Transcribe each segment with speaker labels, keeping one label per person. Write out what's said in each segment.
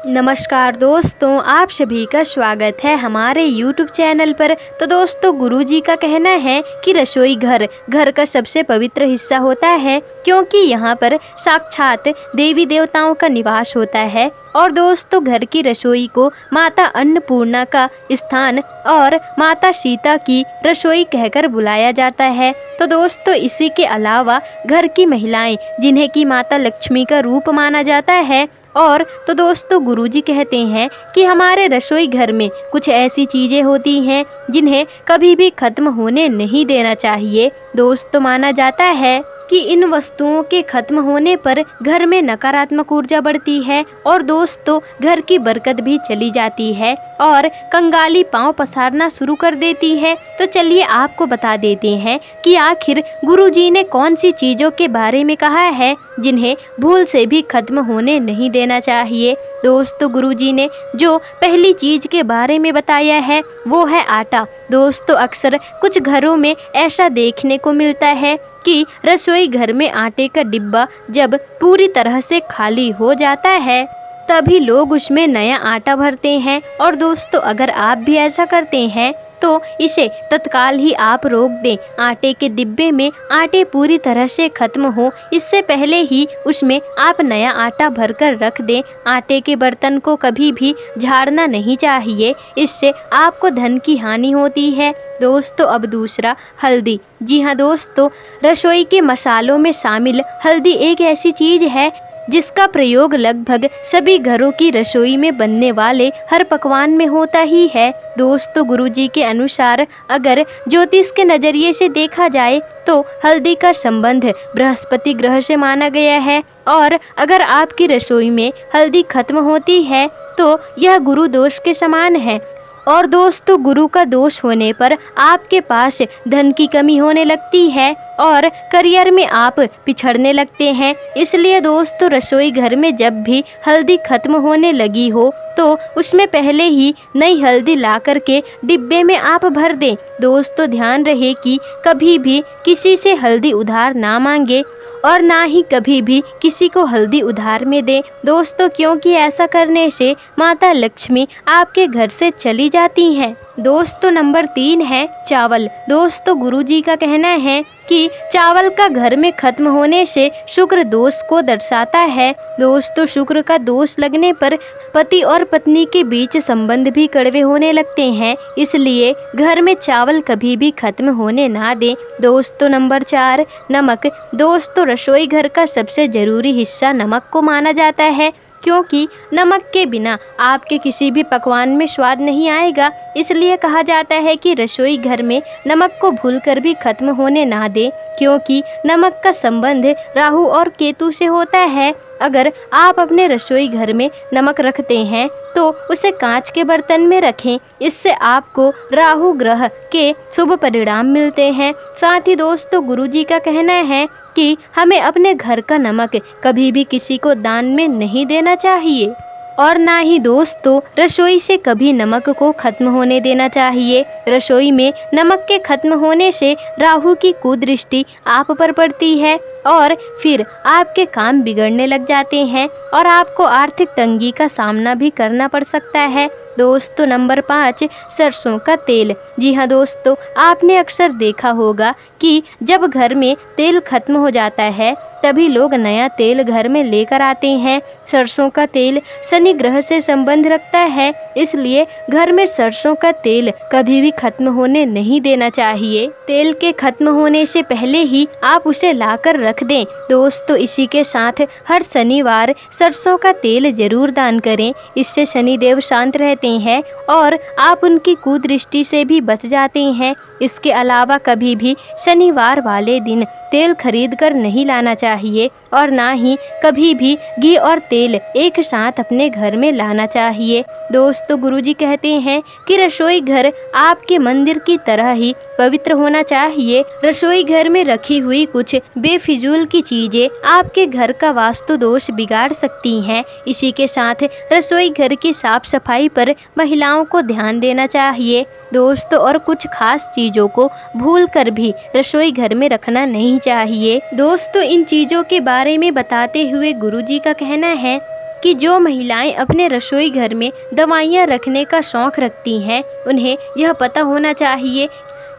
Speaker 1: नमस्कार दोस्तों, आप सभी का स्वागत है हमारे YouTube चैनल पर। तो दोस्तों, गुरुजी का कहना है कि रसोई घर का सबसे पवित्र हिस्सा होता है, क्योंकि यहाँ पर साक्षात देवी देवताओं का निवास होता है। और दोस्तों, घर की रसोई को माता अन्नपूर्णा का स्थान और माता सीता की रसोई कहकर बुलाया जाता है। तो दोस्तों, इसी के अलावा घर की महिलाएं, जिन्हें की माता लक्ष्मी का रूप माना जाता है। और तो दोस्तों, गुरुजी कहते हैं कि हमारे रसोई घर में कुछ ऐसी चीज़ें होती हैं जिन्हें कभी भी खत्म होने नहीं देना चाहिए। दोस्तों, माना जाता है कि इन वस्तुओं के खत्म होने पर घर में नकारात्मक ऊर्जा बढ़ती है और दोस्तों, घर की बरकत भी चली जाती है और कंगाली पांव पसारना शुरू कर देती है। तो चलिए आपको बता देते हैं कि आखिर गुरुजी ने कौन सी चीज़ों के बारे में कहा है जिन्हें भूल से भी खत्म होने नहीं देना चाहिए। दोस्तों, गुरुजी ने जो पहली चीज़ के बारे में बताया है वो है आटा। दोस्तों, अक्सर कुछ घरों में ऐसा देखने को मिलता है कि रसोई घर में आटे का डिब्बा जब पूरी तरह से खाली हो जाता है तभी लोग उसमें नया आटा भरते हैं। और दोस्तों, अगर आप भी ऐसा करते हैं तो इसे तत्काल ही आप रोक दें। आटे के डिब्बे में आटे पूरी तरह से खत्म हो इससे पहले ही उसमें आप नया आटा भरकर रख दें। आटे के बर्तन को कभी भी झाड़ना नहीं चाहिए, इससे आपको धन की हानि होती है। दोस्तों, अब दूसरा, हल्दी। जी हाँ दोस्तों, रसोई के मसालों में शामिल हल्दी एक ऐसी चीज़ है जिसका प्रयोग लगभग सभी घरों की रसोई में बनने वाले हर पकवान में होता ही है। दोस्तों, गुरुजी के अनुसार अगर ज्योतिष के नज़रिए से देखा जाए तो हल्दी का संबंध बृहस्पति ग्रह से माना गया है और अगर आपकी रसोई में हल्दी खत्म होती है तो यह गुरु दोष के समान है। और दोस्तों, गुरु का दोष होने पर आपके पास धन की कमी होने लगती है और करियर में आप पिछड़ने लगते हैं। इसलिए दोस्तों, रसोई घर में जब भी हल्दी खत्म होने लगी हो तो उसमें पहले ही नई हल्दी ला कर के डिब्बे में आप भर दें। दोस्तों, ध्यान रहे कि कभी भी किसी से हल्दी उधार ना मांगे और ना ही कभी भी किसी को हल्दी उधार में दें। दोस्तों, क्योंकि ऐसा करने से माता लक्ष्मी आपके घर से चली जाती हैं। दोस्तों, नंबर 3 है चावल। दोस्तों, गुरुजी का कहना है कि चावल का घर में खत्म होने से शुक्र दोष को दर्शाता है। दोस्तों, शुक्र का दोष लगने पर पति और पत्नी के बीच संबंध भी कड़वे होने लगते हैं, इसलिए घर में चावल कभी भी खत्म होने ना दें। दोस्तों, नंबर 4, नमक। दोस्तों, रसोई घर का सबसे ज़रूरी हिस्सा नमक को माना जाता है, क्योंकि नमक के बिना आपके किसी भी पकवान में स्वाद नहीं आएगा। इसलिए कहा जाता है कि रसोई घर में नमक को भूलकर भी खत्म होने ना दें, क्योंकि नमक का संबंध राहु और केतु से होता है। अगर आप अपने रसोई घर में नमक रखते हैं तो उसे कांच के बर्तन में रखें, इससे आपको राहु ग्रह के शुभ परिणाम मिलते हैं। साथ ही दोस्तों, गुरुजी का कहना है कि हमें अपने घर का नमक कभी भी किसी को दान में नहीं देना चाहिए और ना ही दोस्तों, रसोई से कभी नमक को खत्म होने देना चाहिए। रसोई में नमक के खत्म होने से राहु की कुदृष्टि आप पर पड़ती है और फिर आपके काम बिगड़ने लग जाते हैं और आपको आर्थिक तंगी का सामना भी करना पड़ सकता है। दोस्तों, नंबर 5, सरसों का तेल। जी हाँ दोस्तों, आपने अक्सर देखा होगा कि जब घर में तेल खत्म हो जाता है तभी लोग नया तेल घर में लेकर आते हैं। सरसों का तेल शनि ग्रह से संबंध रखता है, इसलिए घर में सरसों का तेल कभी भी खत्म होने नहीं देना चाहिए। तेल के खत्म होने से पहले ही आप उसे लाकर रख दें। दोस्तों, इसी के साथ हर शनिवार सरसों का तेल जरूर दान करें, इससे शनिदेव शांत रहते हैं और आप उनकी कुदृष्टि से भी बच जाते हैं। इसके अलावा कभी भी शनिवार वाले दिन तेल खरीद कर नहीं लाना चाहिए और ना ही कभी भी घी और तेल एक साथ अपने घर में लाना चाहिए। दोस्तों, गुरुजी कहते हैं कि रसोई घर आपके मंदिर की तरह ही पवित्र होना चाहिए। रसोई घर में रखी हुई कुछ बेफिजूल की चीजें आपके घर का वास्तु दोष बिगाड़ सकती हैं। इसी के साथ रसोई घर की साफ सफाई पर महिलाओं को ध्यान देना चाहिए। दोस्तों, और कुछ खास चीज़ों को भूल कर भी रसोई घर में रखना नहीं चाहिए। दोस्तों, इन चीज़ों के बारे में बताते हुए गुरुजी का कहना है कि जो महिलाएं अपने रसोई घर में दवाइयाँ रखने का शौक़ रखती हैं, उन्हें यह पता होना चाहिए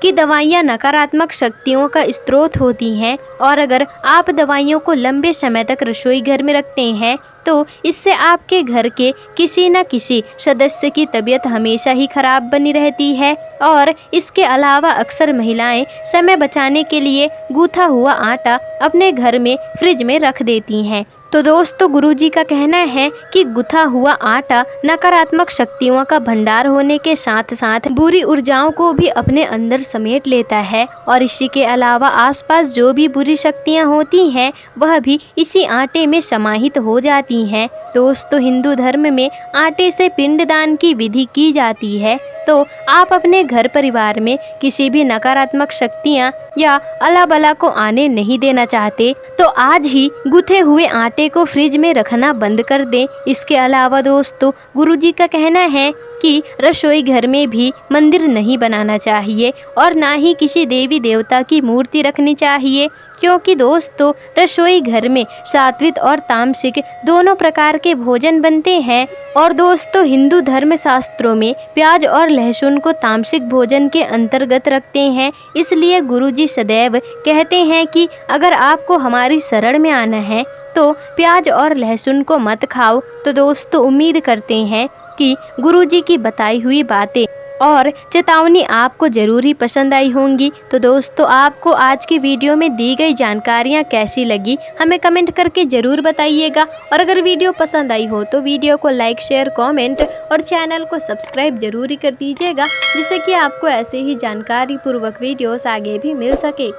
Speaker 1: कि दवाइयाँ नकारात्मक शक्तियों का स्रोत होती हैं और अगर आप दवाइयों को लंबे समय तक रसोई घर में रखते हैं तो इससे आपके घर के किसी न किसी सदस्य की तबीयत हमेशा ही खराब बनी रहती है। और इसके अलावा अक्सर महिलाएं समय बचाने के लिए गूथा हुआ आटा अपने घर में फ्रिज में रख देती हैं। तो दोस्तों, गुरुजी का कहना है कि गुथा हुआ आटा नकारात्मक शक्तियों का भंडार होने के साथ साथ बुरी ऊर्जाओं को भी अपने अंदर समेट लेता है और इसी के अलावा आसपास जो भी बुरी शक्तियां होती हैं वह भी इसी आटे में समाहित हो जाती हैं। दोस्तों, हिंदू धर्म में आटे से पिंडदान की विधि की जाती है। तो आप अपने घर परिवार में किसी भी नकारात्मक शक्तियाँ या अला बला को आने नहीं देना चाहते तो आज ही गुथे हुए आटे को फ्रिज में रखना बंद कर दें। इसके अलावा दोस्तों, गुरुजी का कहना है कि रसोई घर में भी मंदिर नहीं बनाना चाहिए और ना ही किसी देवी देवता की मूर्ति रखनी चाहिए, क्योंकि दोस्तों रसोई घर में सात्विक और तामसिक दोनों प्रकार के भोजन बनते हैं। और दोस्तों, हिंदू धर्म शास्त्रों में प्याज और लहसुन को तामसिक भोजन के अंतर्गत रखते हैं। इसलिए गुरुजी सदैव कहते हैं कि अगर आपको हमारी शरण में आना है तो प्याज और लहसुन को मत खाओ। तो दोस्तों, उम्मीद करते हैं कि गुरुजी की बताई हुई बातें और चेतावनी आपको ज़रूर ही पसंद आई होंगी। तो दोस्तों, आपको आज की वीडियो में दी गई जानकारियाँ कैसी लगी हमें कमेंट करके ज़रूर बताइएगा। और अगर वीडियो पसंद आई हो तो वीडियो को लाइक, शेयर, कमेंट और चैनल को सब्सक्राइब ज़रूर ही कर दीजिएगा, जिससे कि आपको ऐसे ही जानकारी पूर्वक वीडियोस आगे भी मिल सके।